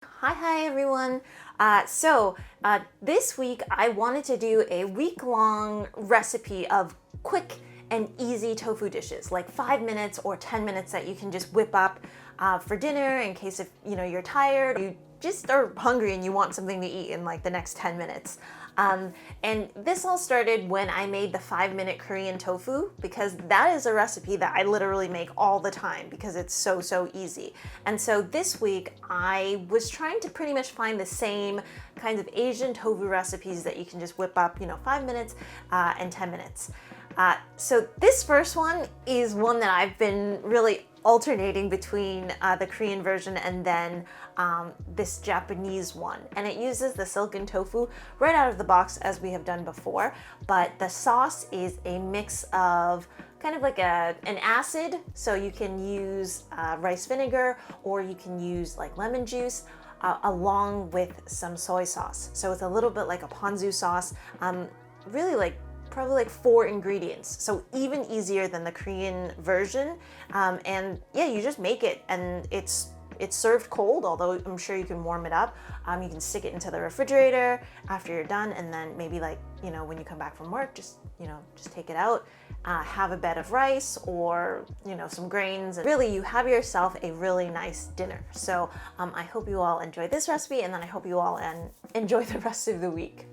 Hi everyone. This week I wanted to do a week-long recipe of quick and easy tofu dishes, like 5 minutes or 10 minutes that you can just whip up for dinner in case if you're tired, or you just are hungry and you want something to eat in like the next 10 minutes. And this all started when I made the 5-minute Korean tofu, because that is a recipe that I literally make all the time because it's so easy. And so this week I was trying to pretty much find the same kinds of Asian tofu recipes that you can just whip up, 5 minutes and 10 minutes. So this first one is one that I've been really alternating between the Korean version and then this Japanese one. And it uses the silken tofu right out of the box as we have done before, but the sauce is a mix of kind of like an acid, so you can use rice vinegar or you can use like lemon juice along with some soy sauce. So it's a little bit like a ponzu sauce, really probably like 4 ingredients, so even easier than the Korean version. And yeah, you just make it and it's served cold, although I'm sure you can warm it up. You can stick it into the refrigerator after you're done, and then maybe when you come back from work, just take it out, have a bed of rice or some grains, and really you have yourself a really nice dinner. So I hope you all enjoy this recipe, and then I hope you all enjoy the rest of the week.